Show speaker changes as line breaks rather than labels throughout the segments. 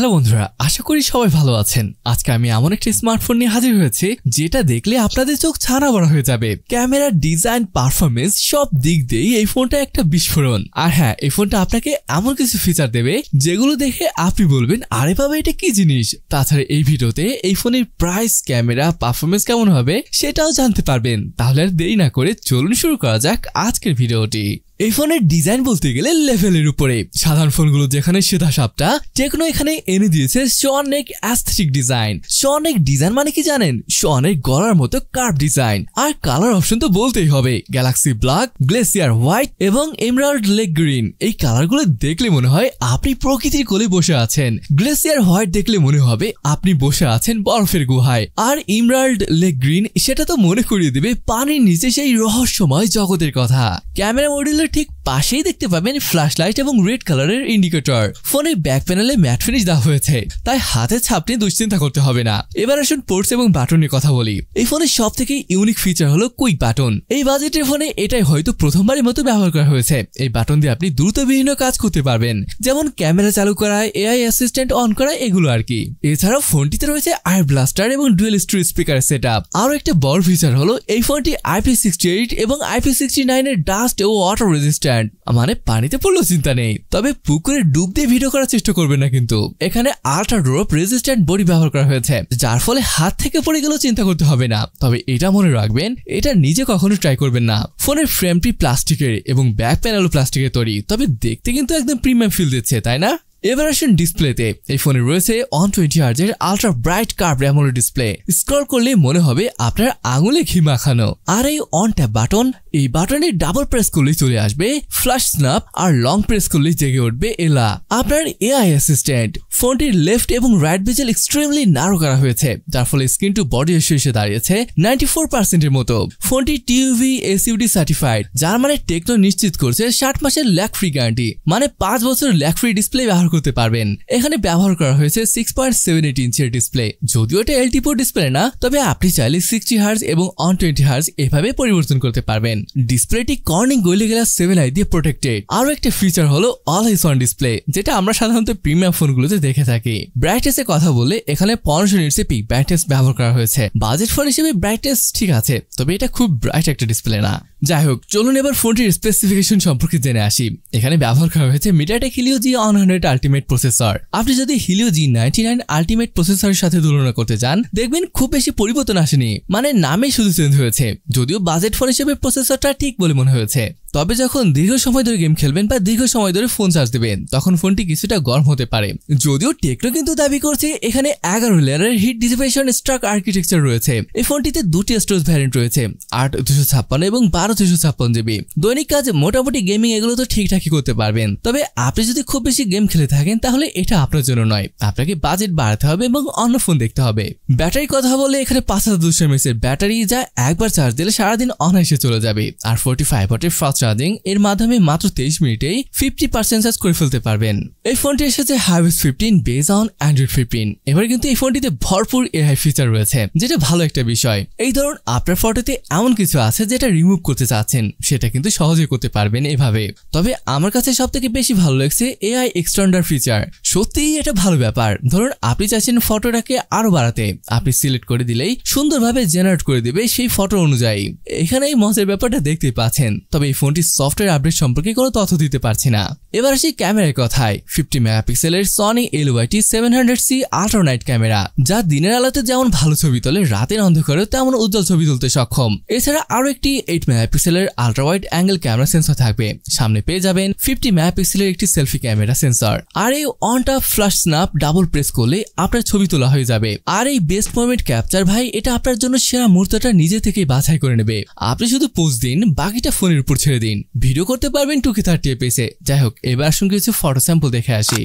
Hello বন্ধুরা, আশা করি সবাই ভালো আছেন। আজকে আমি এমন একটি স্মার্টফোন নিয়ে হাজির হয়েছি যেটা দেখলে আপনাদের চোখ ছানা বড়া হয়ে যাবে। ক্যামেরা, ডিজাইন, পারফরমেন্স সব দিক দিয়েই এই ফোনটা একটা বিস্ফোরণ। আর হ্যাঁ, এই ফোনটা আপনাকে এমন কিছু ফিচার দেবে যেগুলো দেখে আপনি বলবেন আরে বাবা এটা কি জিনিস। তাছাড়া এই ভিডিওতে এই ফোনের প্রাইস, ক্যামেরা, পারফরমেন্স কেমন হবে সেটাও জানতে পারবেন। তাহলে আর দেরি না করে চলুন শুরু করা যাক আজকের ভিডিওটি। এই ফোনের ডিজাইন বলতে গেলে লেভেলের উপরে। সাধারণ ফোনগুলো যেখানে সেধা সাপটা, টেকনো এখানে এনে দিয়েছে সনেক অ্যাস্থেটিক ডিজাইন। সনেক ডিজাইন মানে কি জানেন? সনেক গলার মতো কার্ভ ডিজাইন। আর কালার অপশন তো বলতেই হবে, গ্যালাক্সি ব্ল্যাক, গ্লেসিয়ার হোয়াইট এবং এমরাল্ড লেক গ্রিন। এই কালারগুলো দেখলে মনে হয় আপনি প্রকৃতির কোলে বসে আছেন। গ্লেসিয়ার হোয়াইট দেখলে মনে হবে আপনি বসে আছেন বরফের গুহায়। আর এমরাল্ড লেক গ্রিন সেটা তো মনে করিয়ে দেবে পানির নিচে সেই রহস্যময় জগতের কথা। ক্যামেরা মডিউলের ঠিক পাশেই দেখতে পাবেন ফ্ল্যাশ লাইট এবং রেড কালারের ইন্ডিকেটর। ফোনের ব্যাক প্যানেলে ম্যাট ফিনিশ দেওয়া হয়েছে, তাই হাতে ছাপ নিয়ে দুশ্চিন্তা করতে হবে না। এবার আসুন পোর্টস এবং বাটনের কথা বলি। এই ফোনের সব থেকে ইউনিক ফিচার হলো কুইক বাটন। এই বাজেটের ফোনে এটাই হয়তো প্রথমবারের মতো ব্যবহার করা হয়েছে। এই বাটন দিয়ে আপনি দ্রুত বিভিন্ন কাজ করতে পারবেন, যেমন ক্যামেরা চালু করা, এআই অ্যাসিস্ট্যান্ট অন করা, এগুলো আর কি। এছাড়াও ফোনটিতে রয়েছে আয়ার ব্লাস্টার এবং ডুয়েল স্টোরেজ স্পিকারের সেটআপ। আরো একটা বড় ফিচার হলো এই ফোনটি IP68 এবং IP69 এর ডাস্ট ও ওয়াটার রেজিস্ট্যান্ট, মানে পানিতে পড়লেও চিন্তা নেই। তবে পুকুরে ডুব দিয়ে ভিডিও করার চেষ্টা করবেন না কিন্তু। এখানে আল্ট্রা ড্রপ রেজিস্ট্যান্ট বডি ব্যবহার করা হয়েছে, যার ফলে হাত থেকে পড়ে গেলেও চিন্তা করতে হবে না। তবে এটা মনে রাখবেন, এটা নিজে কখনো ট্রাই করবেন না। ফোনের ফ্রেমটি প্লাস্টিকের এবং ব্যাক প্যানেলও প্লাস্টিকের তৈরি, তবে দেখতে কিন্তু একদম প্রিমিয়াম ফিল দিচ্ছে, তাই না? এবার আসুন ডিসপ্লেতে। এই ফোনে রয়েছে 120 হার্জের ultra bright curve AMOLED display. Scroll করলে মনে হবে আপনার আঙুলে ঘি মাখানো। আর এই অন ট্যাপ বাটন, এই বাটনে ডাবল প্রেস করলেই চলে আসবে ফ্ল্যাশ স্ন্যাপ, আর লং প্রেস করলেই জেগে উঠবে এলা, আপনার এআই অ্যাসিস্ট্যান্ট। ফোনটির লেফট এবং রাইট বেজেল এক্সট্রিমলি ন্যারো করা হয়েছে, যার ফলে স্ক্রিন টু বডি রেশিও এসে দাঁড়িয়েছে 94% এর মতো। ফোনটি TUV SUD সার্টিফাইড, যার মানে টেকনো নিশ্চিত করছে 60 মাসের ল্যাগ ফ্রি গ্যারান্টি, মানে 5 বছর ল্যাগ ফ্রি ডিসপ্লে ব্যবহার করতে পারবেন। এখানে ব্যবহার করা হয়েছে 6.78 ইঞ্চের ডিসপ্লে। যদিও এটা LTPO ডিসপ্লে না, তবে আপনি চাইলে 60 হার্জ এবং 120 হার্জ এভাবে পরিবর্তন করতে পারবেন। ডিসপ্লেটি কর্নিং গোরিলা গ্লাস 7i দিয়ে প্রোটেক্টেড। আরো একটা ফিচার হলো অলওয়েজ অন ডিসপ্লে, যেটা আমরা সাধারণত প্রিমিয়াম ফোনগুলোতে দেখে থাকি। ব্রাইটনেসের কথা বললে এখানে 1500 নিটসের পিক ব্রাইটনেস ব্যবহার করা হয়েছে। বাজেট ফোন হিসেবে ব্রাইটনেস ঠিক আছে, তবে এটা খুব ব্রাইট একটা ডিসপ্লে না। যাই হোক, চলুন এবার ফোনটির স্পেসিফিকেশন সম্পর্কে জেনে আসি। এখানে ব্যবহার করা হয়েছে MediaTek Helio G100 ultimate processor. আপনি যদি Helio G99 আলটিমেট প্রসেসরের সাথে তুলনা করতে চান, দেখবেন খুব বেশি পরিবর্তন আসেনি, মানে নামে শুধু চেঞ্জ হয়েছে। যদিও বাজেট ফোন হিসেবে প্রসেসরটা ঠিক বলে মনে হয়েছে। তবে যখন দীর্ঘ সময় ধরে গেম খেলবেন বা দীর্ঘ সময় ধরে ফোন চার্জ দেবেন, তখন ফোনটি কিছুটা গরম হতে পারে। যদিও টেকনো কিন্তু দাবি করছে এখানে 11 লেয়ারের হিট ডিসিপেশন স্ট্রাক আর্কিটেকচার রয়েছে। এই ফোনটিতে দুটি স্টোরেজ ভ্যারিয়েন্ট রয়েছে, 8/256 এবং 12/256 GB। দৈনিক কাজ, মোটামুটি গেমিং এগুলো তো ঠিকঠাকই করতে পারবেন। তবে আপনি যদি খুব বেশি গেম খেলে থাকেন, তাহলে এটা আপনার জন্য নয়। আপনাকে বাজেট বাড়াতে হবে এবং অন্য ফোন দেখতে হবে। ব্যাটারির কথা বলে এখানে 5200 mAh এর ব্যাটারি, যা একবার চার্জ দিলে সারাদিন অনায়াসে চলে যাবে। আর 45 ওয়াটের ফাস্ট চার্জিং এর মাধ্যমে মাত্র 23 মিনিটেই 50% চার্জ করে ফেলতে পারবেন। এই ফোনটি এসেছে iOS 15 বেস অন Android 15। এবার কিন্তু এই ফোনটিতে ভরপুর এআই ফিচার রয়েছে, যেটা ভালো একটা বিষয়। এই ধরুন আপনার ফটোতে এমন কিছু আছে যেটা রিমুভ করতে চাচ্ছেন, সেটা কিন্তু সহজে করতে পারবেন এভাবে। তবে আমার কাছে সব থেকে বেশি ভালো লাগছে এআই এক্সটেন্ডার ফিচার। সত্যিই এটা ভালো ব্যাপার। ধরুন আপনি চাইছেন ফটোটাকে আরো বাড়াতে, আপনি সিলেক্ট করে দিলেই সুন্দরভাবে জেনারেট করে দিবে সেই ফটো অনুযায়ী। এখানে এই মজার ব্যাপারটা দেখতেই পাচ্ছেন। তবে এই ফোনটি সফটওয়্যার আপডেট সম্পর্কে কোনো তথ্য দিতে পারছি না। এবার আসি ক্যামেরার কথায়। 50 মেগাপিক্সেলের Sony LYT 700C ultra night camera, যা দিনের আলোতে যেমন ভালো ছবি তোলে, রাতের অন্ধকারেও তেমন উজ্জ্বল ছবি তুলতে সক্ষম। এছাড়া আরো একটি 8 মেগাপিক্সেলের ultra wide angle camera sensor থাকবে। সামনে পেয়ে যাবেন 50 মেগাপিক্সেলের একটি সেলফি ক্যামেরা সেন্সর। আর এই on top flash snap double press করলে আপনার ছবি তোলা হয়ে যাবে। আর এই বেস্ট মোমেন্ট ক্যাপচার, ভাই এটা আপনার জন্য সেরা মুহূর্তটা নিজে থেকেই বাছাই করে নেবে। আপনি শুধু পোজ দিন, বাকিটা ফোনের উপর ছেড়ে দিন। ভিডিও করতে পারবেন 2K 30 fps এ। যাই হোক, এবার আসুন কিছু ফটো স্যাম্পল দেখে আসি।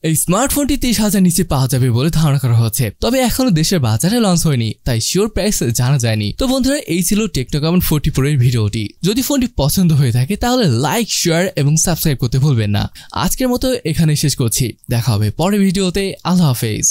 এই স্মার্টফোনটি 30,000 নিচে পাওয়া যাবে বলে ধারণা করা হচ্ছে, তবে এখনো দেশের বাজারে লঞ্চ হয়নি, তাই শিওর প্রাইস জানা যায়নি। তো বন্ধুরা, এই ছিল টেকনো কামন 40 Pro এর ভিডিওটি। যদি ফোনটি পছন্দ হয়ে থাকে তাহলে লাইক, শেয়ার এবং সাবস্ক্রাইব করতে ভুলবেন না। আজকের মতো এখানে শেষ করছি, দেখা হবে পরের ভিডিওতে। আল্লাহ হাফেজ।